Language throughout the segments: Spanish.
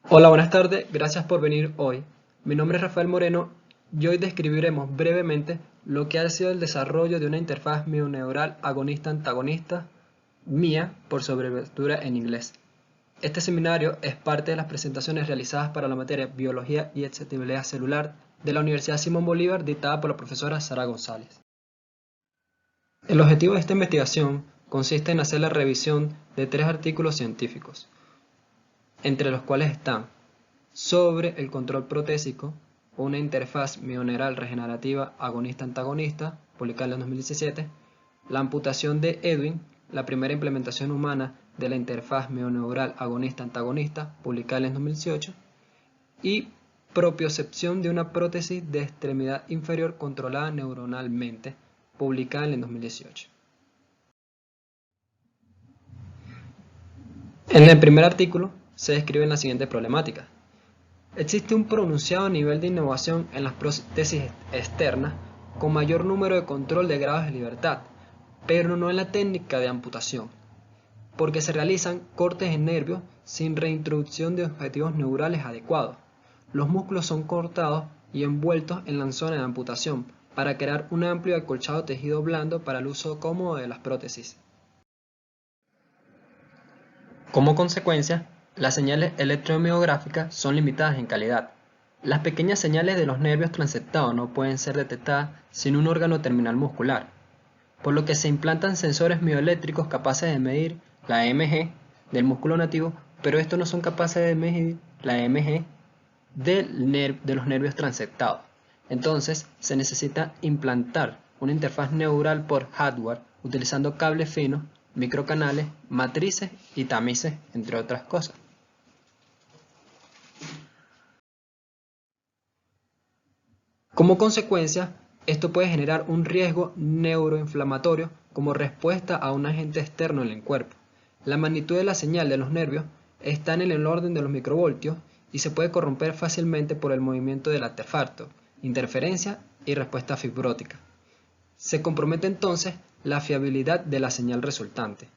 Hola, buenas tardes, gracias por venir hoy. Mi nombre es Rafael Moreno y hoy describiremos brevemente lo que ha sido el desarrollo de una interfaz mioneural agonista-antagonista MIA por su abreviatura en inglés. Este seminario es parte de las presentaciones realizadas para la materia Biología y Excitabilidad Celular de la Universidad Simón Bolívar dictada por la profesora Sara González. El objetivo de esta investigación consiste en hacer la revisión de 3 artículos científicos, entre los cuales están sobre el control protésico, una interfaz mioneural regenerativa agonista-antagonista, publicada en el 2017, la amputación de Edwin, la primera implementación humana de la interfaz mioneural agonista-antagonista, publicada en el 2018, y propiocepción de una prótesis de extremidad inferior controlada neuronalmente, publicada en el 2018. En el primer artículo se describen las siguientes problemáticas. Existe un pronunciado nivel de innovación en las prótesis externas con mayor número de control de grados de libertad, pero no en la técnica de amputación, porque se realizan cortes en nervios sin reintroducción de objetivos neurales adecuados. Los músculos son cortados y envueltos en la zona de amputación para crear un amplio y acolchado tejido blando para el uso cómodo de las prótesis. Como consecuencia, las señales electromiográficas son limitadas en calidad. Las pequeñas señales de los nervios transeptados no pueden ser detectadas sin un órgano terminal muscular, por lo que se implantan sensores mioeléctricos capaces de medir la EMG del músculo nativo, pero estos no son capaces de medir la EMG de los nervios transeptados. Entonces, se necesita implantar una interfaz neural por hardware utilizando cables finos, microcanales, matrices y tamices, entre otras cosas. Como consecuencia, esto puede generar un riesgo neuroinflamatorio como respuesta a un agente externo en el cuerpo. La magnitud de la señal de los nervios está en el orden de los microvoltios y se puede corromper fácilmente por el movimiento del artefacto, interferencia y respuesta fibrótica. Se compromete entonces la fiabilidad de la señal resultante.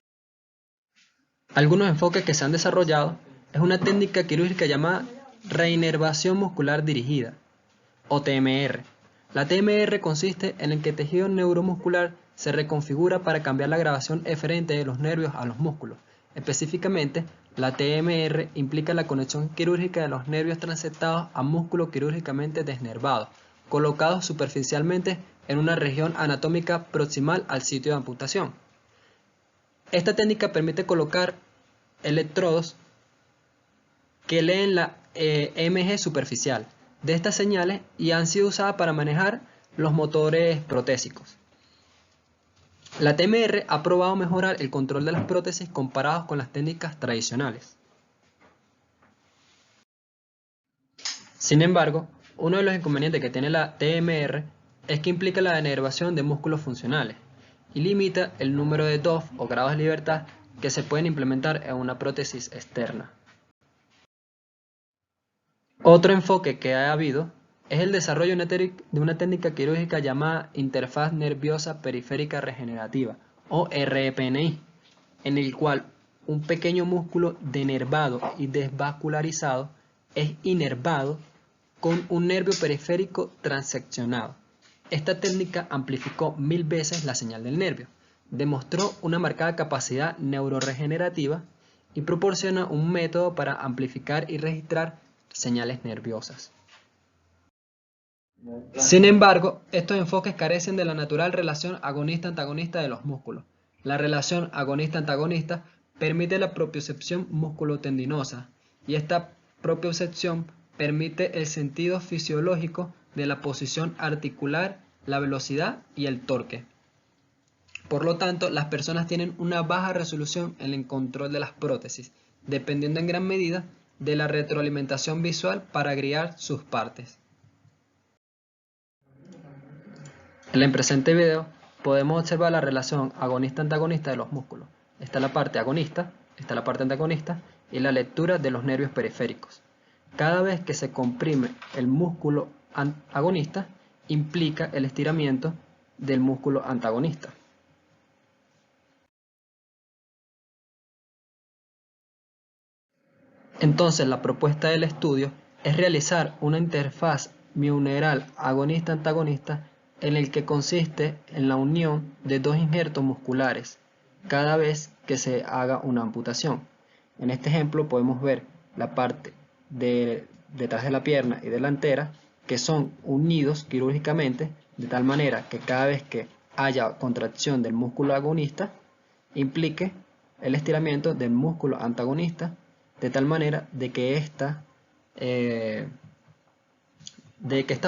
Algunos enfoques que se han desarrollado es una técnica quirúrgica llamada reinervación muscular dirigida, o TMR. La TMR consiste en el que el tejido neuromuscular se reconfigura para cambiar la grabación eferente de los nervios a los músculos. Específicamente, la TMR implica la conexión quirúrgica de los nervios transeptados a músculos quirúrgicamente desnervados, colocados superficialmente en una región anatómica proximal al sitio de amputación. Esta técnica permite colocar electrodos que leen la EMG superficial de estas señales y han sido usadas para manejar los motores protésicos. La TMR ha probado mejorar el control de las prótesis comparados con las técnicas tradicionales. Sin embargo, uno de los inconvenientes que tiene la TMR es que implica la denervación de músculos funcionales y limita el número de DOF o grados de libertad que se pueden implementar en una prótesis externa. Otro enfoque que ha habido es el desarrollo de una técnica quirúrgica llamada interfaz nerviosa periférica regenerativa, o RPNI, en el cual un pequeño músculo denervado y desvascularizado es inervado con un nervio periférico transeccionado. Esta técnica amplificó 1000 veces la señal del nervio, demostró una marcada capacidad neuroregenerativa y proporciona un método para amplificar y registrar señales nerviosas. Sin embargo, estos enfoques carecen de la natural relación agonista-antagonista de los músculos. La relación agonista-antagonista permite la propiocepción musculotendinosa y esta propiocepción permite el sentido fisiológico de la posición articular, la velocidad y el torque. Por lo tanto, las personas tienen una baja resolución en el control de las prótesis, dependiendo en gran medida de la retroalimentación visual para guiar sus partes. En el presente video podemos observar la relación agonista-antagonista de los músculos. Está la parte agonista, está la parte antagonista y la lectura de los nervios periféricos. Cada vez que se comprime el músculo agonista, implica el estiramiento del músculo antagonista. Entonces, la propuesta del estudio es realizar una interfaz mioneural agonista-antagonista en el que consiste en la unión de dos injertos musculares cada vez que se haga una amputación. En este ejemplo podemos ver la parte detrás de la pierna y delantera que son unidos quirúrgicamente de tal manera que cada vez que haya contracción del músculo agonista implique el estiramiento del músculo antagonista de tal manera de que esta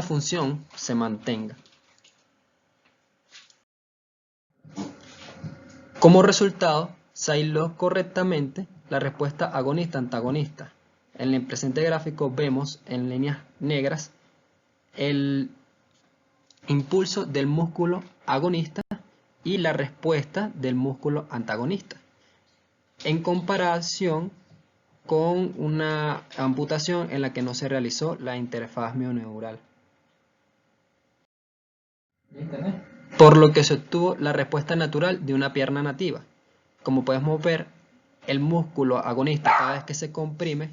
función se mantenga. Como resultado, se aisló correctamente la respuesta agonista-antagonista. En el presente gráfico vemos en líneas negras el impulso del músculo agonista y la respuesta del músculo antagonista, en comparación con una amputación en la que no se realizó la interfaz mioneural, por lo que se obtuvo la respuesta natural de una pierna nativa. Como podemos ver, el músculo agonista, cada vez que se comprime,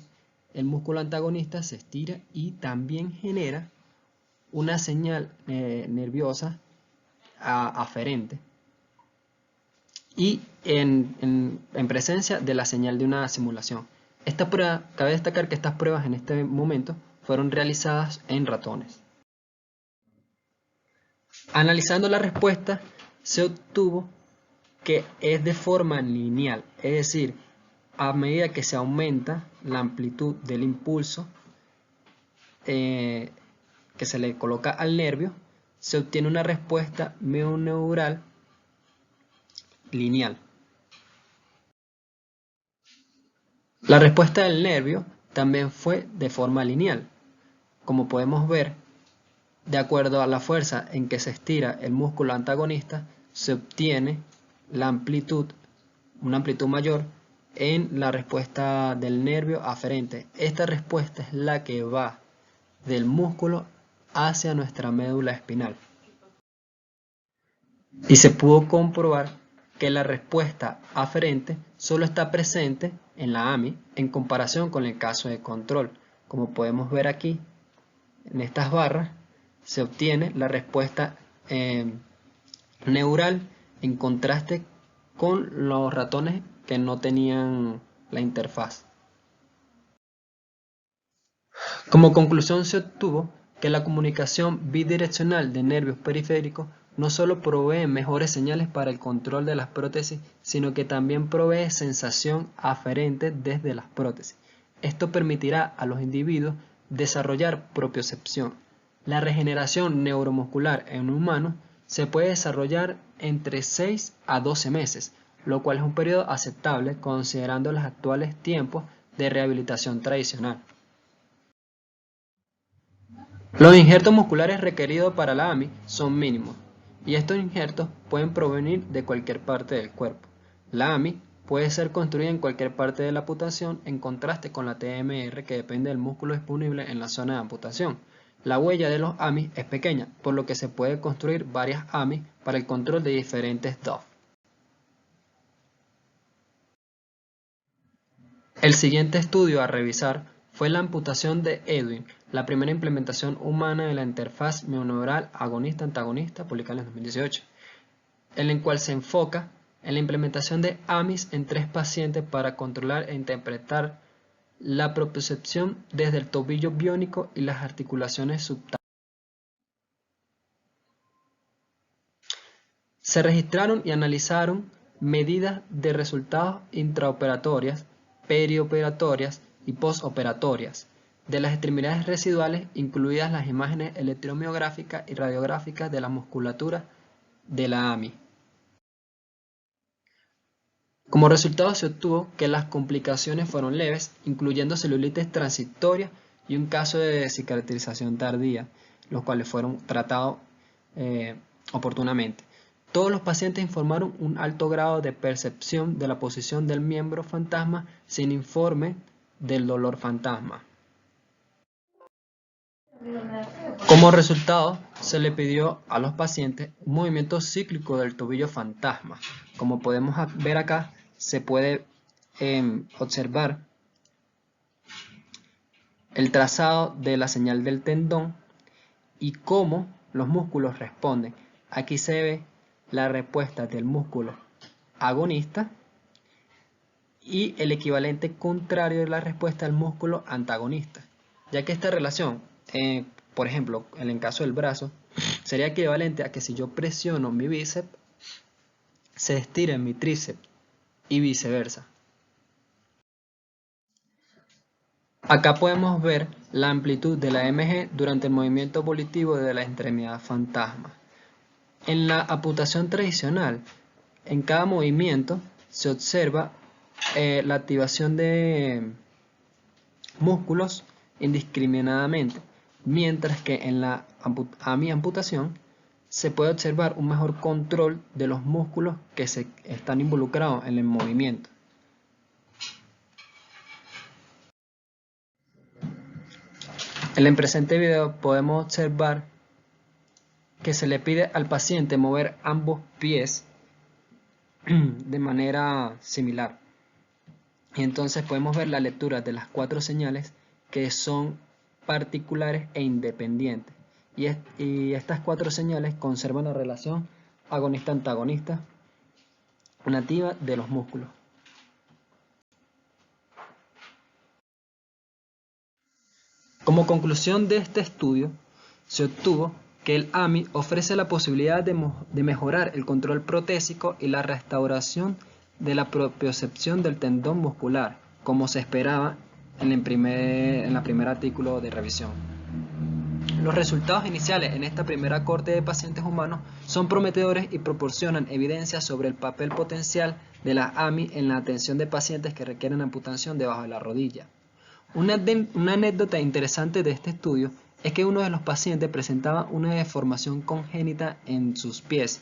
el músculo antagonista se estira y también genera una señal nerviosa aferente y en presencia de la señal de una simulación. Esta prueba, cabe destacar que estas pruebas en este momento fueron realizadas en ratones. Analizando la respuesta, se obtuvo que es de forma lineal, es decir, a medida que se aumenta la amplitud del impulso que se le coloca al nervio, se obtiene una respuesta mioneural lineal. La respuesta del nervio también fue de forma lineal. Como podemos ver, de acuerdo a la fuerza en que se estira el músculo antagonista, se obtiene la amplitud, una amplitud mayor en la respuesta del nervio aferente. Esta respuesta es la que va del músculo hacia nuestra médula espinal. Y se pudo comprobar que la respuesta aferente solo está presente en la AMI en comparación con el caso de control. Como podemos ver aquí, en estas barras, se obtiene la respuesta neural en contraste con los ratones que no tenían la interfaz. Como conclusión se obtuvo que la comunicación bidireccional de nervios periféricos no solo provee mejores señales para el control de las prótesis, sino que también provee sensación aferente desde las prótesis. Esto permitirá a los individuos desarrollar propiocepción. La regeneración neuromuscular en un humano se puede desarrollar entre 6 a 12 meses, lo cual es un periodo aceptable considerando los actuales tiempos de rehabilitación tradicional. Los injertos musculares requeridos para la AMI son mínimos, y estos injertos pueden provenir de cualquier parte del cuerpo. La AMI puede ser construida en cualquier parte de la amputación en contraste con la TMR que depende del músculo disponible en la zona de amputación. La huella de los AMI es pequeña, por lo que se puede construir varias AMI para el control de diferentes DOF. El siguiente estudio a revisar fue la amputación de Edwin, la primera implementación humana de la interfaz mioneural agonista-antagonista publicada en 2018, en el cual se enfoca en la implementación de AMIs en 3 pacientes para controlar e interpretar la propiocepción desde el tobillo biónico y las articulaciones subtáctiles. Se registraron y analizaron medidas de resultados intraoperatorias, perioperatorias y postoperatorias de las extremidades residuales, incluidas las imágenes electromiográficas y radiográficas de la musculatura de la AMI. Como resultado se obtuvo que las complicaciones fueron leves, incluyendo celulitis transitoria y un caso de cicatrización tardía, los cuales fueron tratados oportunamente. Todos los pacientes informaron un alto grado de percepción de la posición del miembro fantasma sin informe del dolor fantasma. Como resultado, se le pidió a los pacientes un movimiento cíclico del tobillo fantasma. Como podemos ver acá, se puede observar el trazado de la señal del tendón y cómo los músculos responden. Aquí se ve la respuesta del músculo agonista y el equivalente contrario de la respuesta del músculo antagonista, ya que esta relación, por ejemplo, en el caso del brazo, sería equivalente a que si yo presiono mi bíceps, se estira mi tríceps y viceversa. Acá podemos ver la amplitud de la MG durante el movimiento volitivo de la extremidad fantasma. En la amputación tradicional, en cada movimiento se observa la activación de músculos indiscriminadamente, mientras que en la amputación se puede observar un mejor control de los músculos que están involucrados en el movimiento. En el presente video podemos observar que se le pide al paciente mover ambos pies de manera similar. Y entonces podemos ver la lectura de las 4 señales que son particulares e independientes. Y estas 4 señales conservan la relación agonista-antagonista nativa de los músculos. Como conclusión de este estudio, se obtuvo que el AMI ofrece la posibilidad de mejorar el control protésico y la restauración de la propiocepción del tendón muscular, como se esperaba en el primer artículo de revisión. Los resultados iniciales en esta primera corte de pacientes humanos son prometedores y proporcionan evidencia sobre el papel potencial de la AMI en la atención de pacientes que requieren amputación debajo de la rodilla. Una anécdota interesante de este estudio es que uno de los pacientes presentaba una deformación congénita en sus pies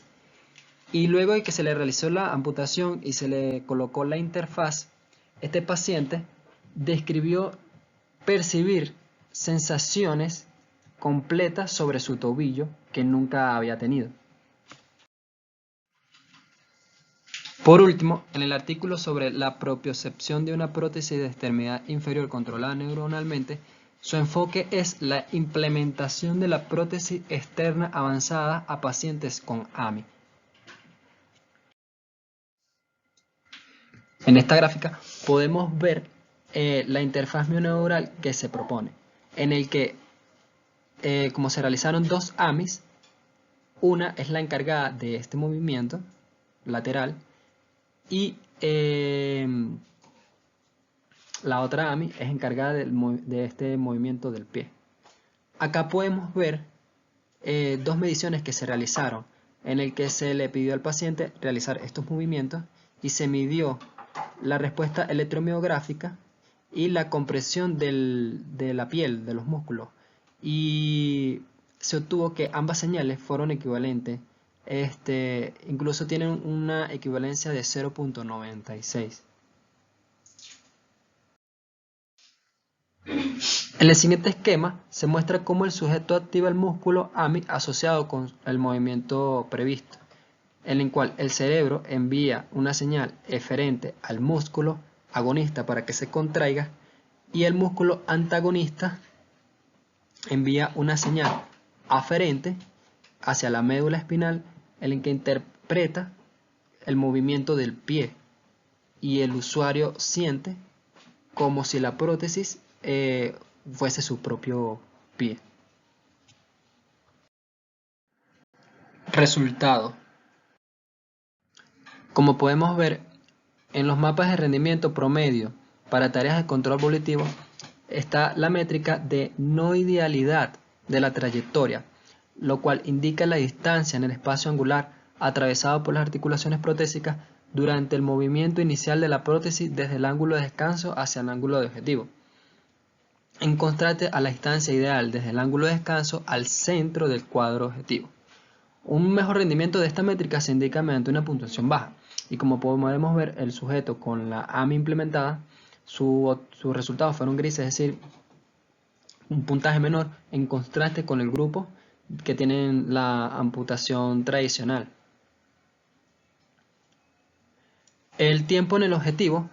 y luego de que se le realizó la amputación y se le colocó la interfaz, este paciente describió percibir sensaciones completas sobre su tobillo que nunca había tenido. Por último, en el artículo sobre la propiocepción de una prótesis de extremidad inferior controlada neuronalmente, su enfoque es la implementación de la prótesis externa avanzada a pacientes con AMI. En esta gráfica podemos ver la interfaz mioneural que se propone, en el que, como se realizaron 2 AMIs, una es la encargada de este movimiento lateral y la otra AMI es encargada de este movimiento del pie. Acá podemos ver 2 mediciones que se realizaron, en el que se le pidió al paciente realizar estos movimientos y se midió la respuesta electromiográfica y la compresión de la piel, de los músculos, y se obtuvo que ambas señales fueron equivalentes, incluso tienen una equivalencia de 0.96. En el siguiente esquema se muestra cómo el sujeto activa el músculo AMI asociado con el movimiento previsto, en el cual el cerebro envía una señal eferente al músculo agonista para que se contraiga y el músculo antagonista envía una señal aferente hacia la médula espinal en el que interpreta el movimiento del pie y el usuario siente como si la prótesis fuese su propio pie. Resultado. Como podemos ver, en los mapas de rendimiento promedio para tareas de control volitivo está la métrica de no idealidad de la trayectoria, lo cual indica la distancia en el espacio angular atravesado por las articulaciones protésicas durante el movimiento inicial de la prótesis desde el ángulo de descanso hacia el ángulo de objetivo, en contraste a la distancia ideal desde el ángulo de descanso al centro del cuadro objetivo. Un mejor rendimiento de esta métrica se indica mediante una puntuación baja, y como podemos ver, el sujeto con la AMI implementada, sus resultados fueron grises, es decir, un puntaje menor en contraste con el grupo que tienen la amputación tradicional. El tiempo en el objetivo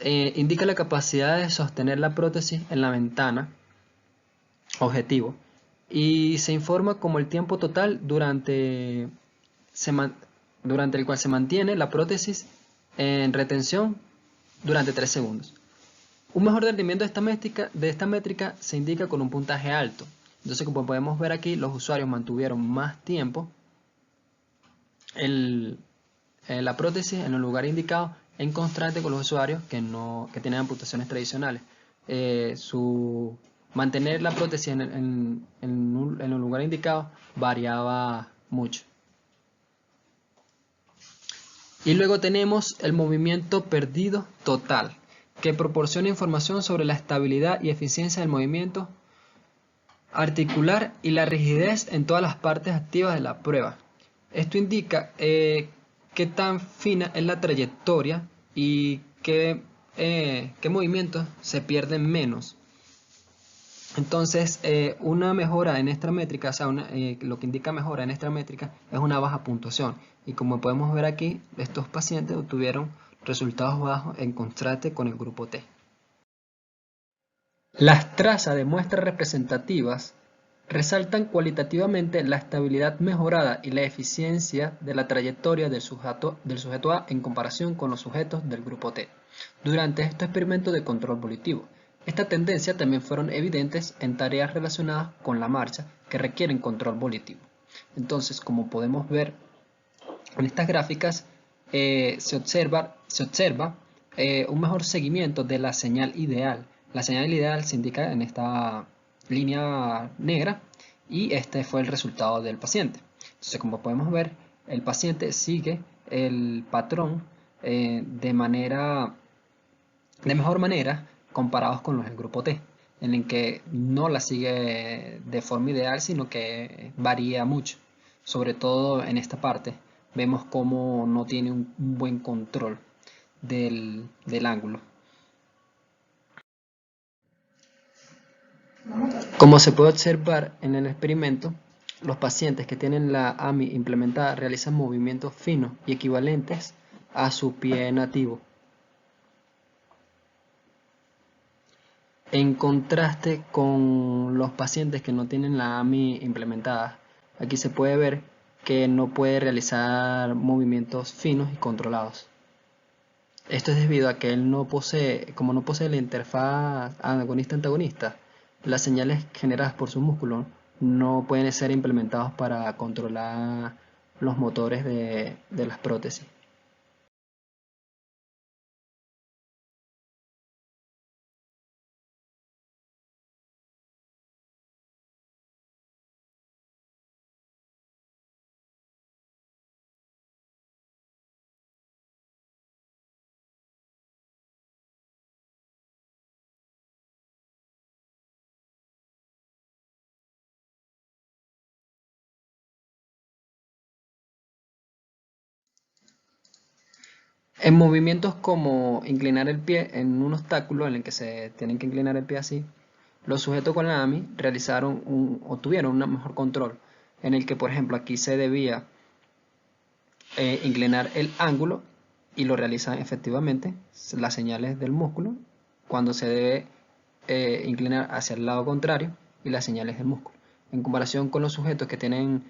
indica la capacidad de sostener la prótesis en la ventana objetivo y se informa como el tiempo total durante el cual se mantiene la prótesis en retención durante 3 segundos. Un mejor rendimiento de esta métrica se indica con un puntaje alto. Entonces, como podemos ver aquí, los usuarios mantuvieron más tiempo la prótesis en el lugar indicado, en contraste con los usuarios que tienen amputaciones tradicionales. Mantener la prótesis en el lugar indicado variaba mucho. Y luego tenemos el movimiento perdido total, que proporciona información sobre la estabilidad y eficiencia del movimiento articular y la rigidez en todas las partes activas de la prueba. Esto indica qué tan fina es la trayectoria y qué movimientos se pierden menos. Entonces, una mejora en esta métrica, o sea, lo que indica mejora en esta métrica es una baja puntuación. Y como podemos ver aquí, estos pacientes obtuvieron resultados bajos en contraste con el grupo T. Las trazas de muestras representativas resaltan cualitativamente la estabilidad mejorada y la eficiencia de la trayectoria del sujeto A en comparación con los sujetos del grupo T durante estos experimentos de control volitivo. Esta tendencia también fueron evidentes en tareas relacionadas con la marcha que requieren control volitivo. Entonces, como podemos ver en estas gráficas, se observa un mejor seguimiento de la señal ideal. La señal ideal se indica en esta línea negra y este fue el resultado del paciente. Entonces, como podemos ver, el paciente sigue el patrón de mejor manera comparados con los del grupo T, en el que no la sigue de forma ideal, sino que varía mucho. Sobre todo en esta parte vemos cómo no tiene un buen control del ángulo. Como se puede observar en el experimento, los pacientes que tienen la AMI implementada realizan movimientos finos y equivalentes a su pie nativo. En contraste con los pacientes que no tienen la AMI implementada, aquí se puede ver que no puede realizar movimientos finos y controlados. Esto es debido a que él como no posee la interfaz agonista-antagonista, las señales generadas por su músculo no pueden ser implementados para controlar los motores de las prótesis. En movimientos como inclinar el pie en un obstáculo en el que se tienen que inclinar el pie así, los sujetos con la AMI tuvieron un mejor control, en el que, por ejemplo, aquí se debía inclinar el ángulo y lo realizan efectivamente las señales del músculo, cuando se debe inclinar hacia el lado contrario y las señales del músculo, en comparación con los sujetos que tienen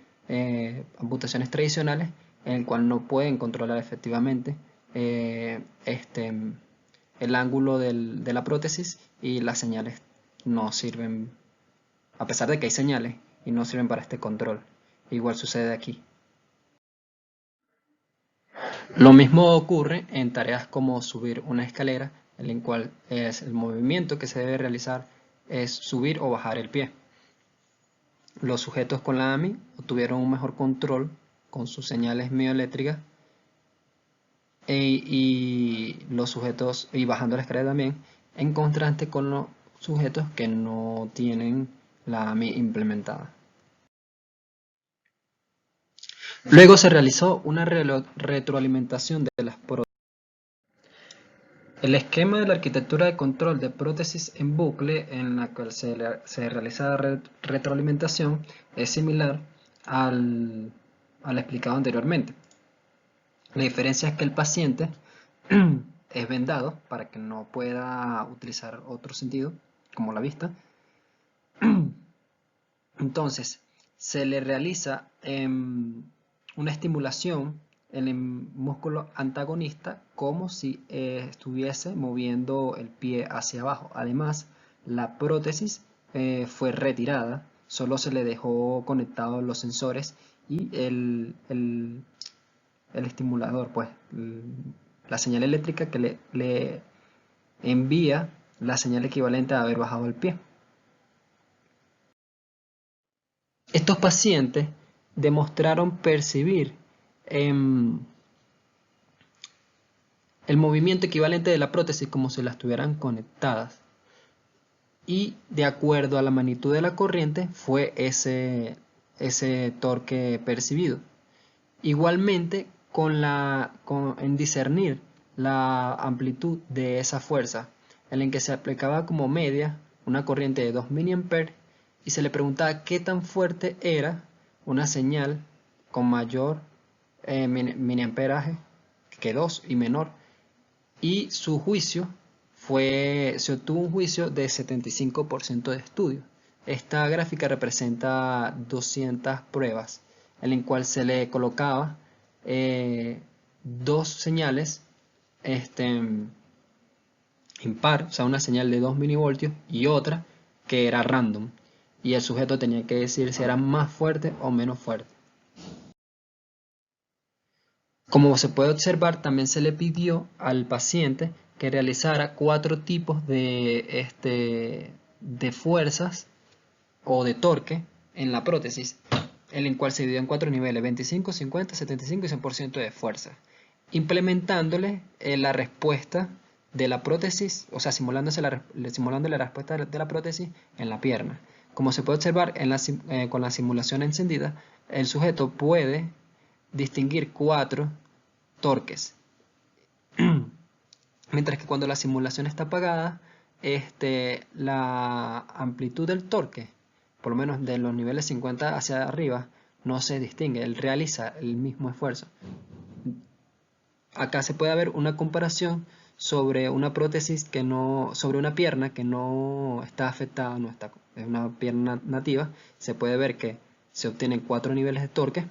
amputaciones tradicionales, en el cual no pueden controlar efectivamente el ángulo de la prótesis y las señales no sirven, a pesar de que hay señales, y no sirven para este control. Igual sucede aquí. Lo mismo ocurre en tareas como subir una escalera, en el cual el movimiento que se debe realizar es subir o bajar el pie. Los sujetos con la AMI obtuvieron un mejor control con sus señales mioeléctricas y los sujetos, y bajando la escalera también, en contraste con los sujetos que no tienen la AMI implementada. Luego se realizó una retroalimentación de las prótesis. El esquema de la arquitectura de control de prótesis en bucle en la cual se realiza la retroalimentación es similar al explicado anteriormente. La diferencia es que el paciente es vendado para que no pueda utilizar otro sentido, como la vista, Entonces, se le realiza una estimulación en el músculo antagonista como si estuviese moviendo el pie hacia abajo. Además, la prótesis fue retirada, solo se le dejó conectados los sensores y el estimulador, pues la señal eléctrica que le envía la señal equivalente a haber bajado el pie. Estos pacientes demostraron percibir el movimiento equivalente de la prótesis como si las estuvieran conectadas. Y de acuerdo a la magnitud de la corriente fue ese torque percibido. Igualmente, en discernir la amplitud de esa fuerza, en la que se aplicaba como media una corriente de 2 mA y se le preguntaba qué tan fuerte era una señal con mayor miliamperaje que 2 y menor, y su juicio se obtuvo un juicio de 75% de estudio. Esta gráfica representa 200 pruebas en la cual se le colocaba dos señales impar, o sea, una señal de 2 milivoltios y otra que era random, y el sujeto tenía que decir si era más fuerte o menos fuerte. Como se puede observar, también se le pidió al paciente que realizara 4 tipos de fuerzas o de torque en la prótesis, en el cual se dividió en 4 niveles: 25, 50, 75 y 100% de fuerza, implementándole la respuesta de la prótesis, o sea, simulando la respuesta de la prótesis en la pierna. Como se puede observar con la simulación encendida, el sujeto puede distinguir 4 torques, mientras que cuando la simulación está apagada, la amplitud del torque, por lo menos de los niveles 50 hacia arriba, no se distingue, él realiza el mismo esfuerzo. Acá se puede ver una comparación sobre una prótesis sobre una pierna que no está afectada, es una pierna nativa. Se puede ver que se obtienen 4 niveles de torque.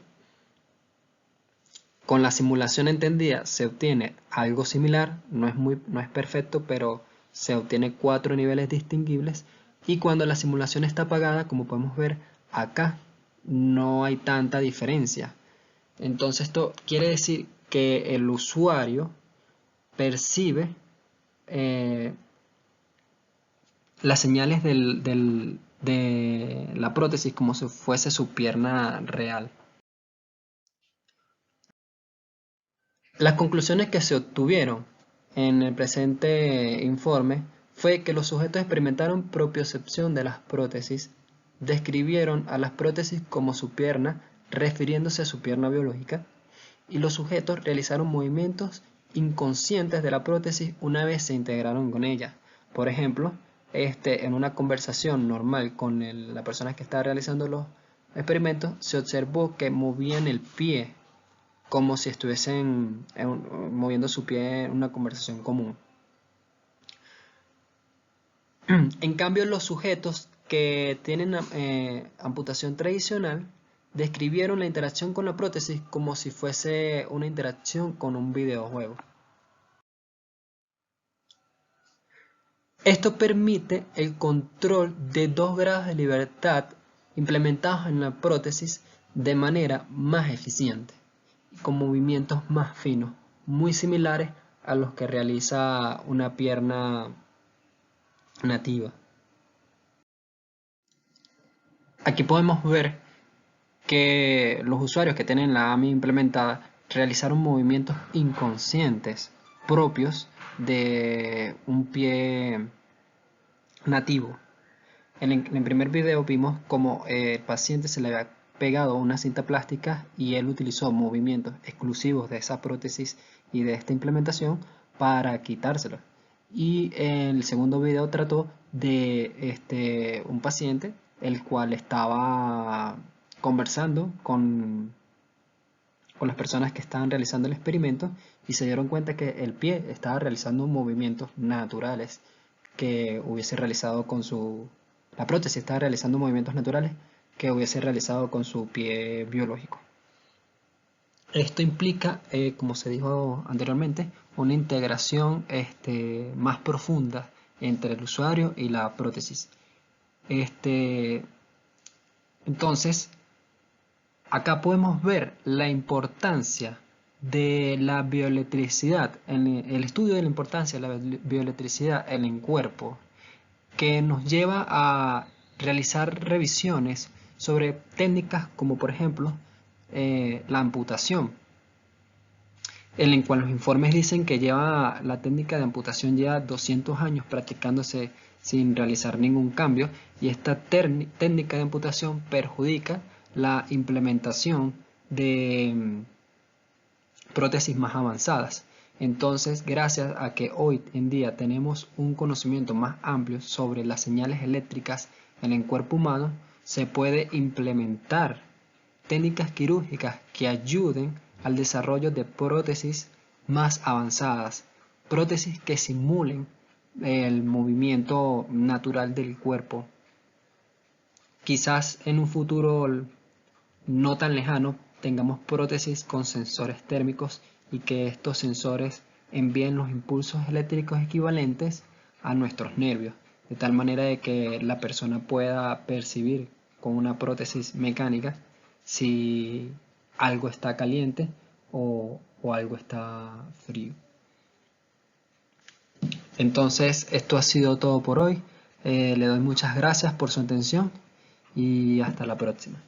Con la simulación entendida se obtiene algo similar, no es perfecto, pero se obtiene 4 niveles distinguibles. Y cuando la simulación está apagada, como podemos ver acá, no hay tanta diferencia. Entonces esto quiere decir que el usuario percibe las señales de la prótesis como si fuese su pierna real. Las conclusiones que se obtuvieron en el presente informe fue que los sujetos experimentaron propiocepción de las prótesis, describieron a las prótesis como su pierna, refiriéndose a su pierna biológica, y los sujetos realizaron movimientos inconscientes de la prótesis una vez se integraron con ella. Por ejemplo, en una conversación normal con la persona que está realizando los experimentos, se observó que movían el pie como si estuviesen moviendo su pie en una conversación común. En cambio, los sujetos que tienen amputación tradicional describieron la interacción con la prótesis como si fuese una interacción con un videojuego. Esto permite el control de 2 grados de libertad implementados en la prótesis de manera más eficiente y con movimientos más finos, muy similares a los que realiza una pierna nativa. Aquí podemos ver que los usuarios que tienen la AMI implementada realizaron movimientos inconscientes propios de un pie nativo. En el primer video vimos cómo el paciente se le había pegado una cinta plástica y él utilizó movimientos exclusivos de esa prótesis y de esta implementación para quitárselo. Y el segundo video trató de un paciente el cual estaba conversando con las personas que estaban realizando el experimento y se dieron cuenta que el pie estaba realizando movimientos naturales que hubiese realizado la prótesis estaba realizando movimientos naturales que hubiese realizado con su pie biológico. Esto implica, como se dijo anteriormente, una integración más profunda entre el usuario y la prótesis. Entonces, acá podemos ver la importancia de la bioelectricidad, el estudio de la importancia de la bioelectricidad en el cuerpo, que nos lleva a realizar revisiones sobre técnicas como por ejemplo la amputación, en el cual los informes dicen que la técnica de amputación lleva 200 años practicándose sin realizar ningún cambio, y esta técnica de amputación perjudica la implementación de prótesis más avanzadas. Entonces, gracias a que hoy en día tenemos un conocimiento más amplio sobre las señales eléctricas en el cuerpo humano, se puede implementar técnicas quirúrgicas que ayuden al desarrollo de prótesis más avanzadas, prótesis que simulen el movimiento natural del cuerpo. Quizás en un futuro no tan lejano tengamos prótesis con sensores térmicos y que estos sensores envíen los impulsos eléctricos equivalentes a nuestros nervios, de tal manera de que la persona pueda percibir con una prótesis mecánica si algo está caliente o algo está frío. Entonces, esto ha sido todo por hoy. Le doy muchas gracias por su atención y hasta la próxima.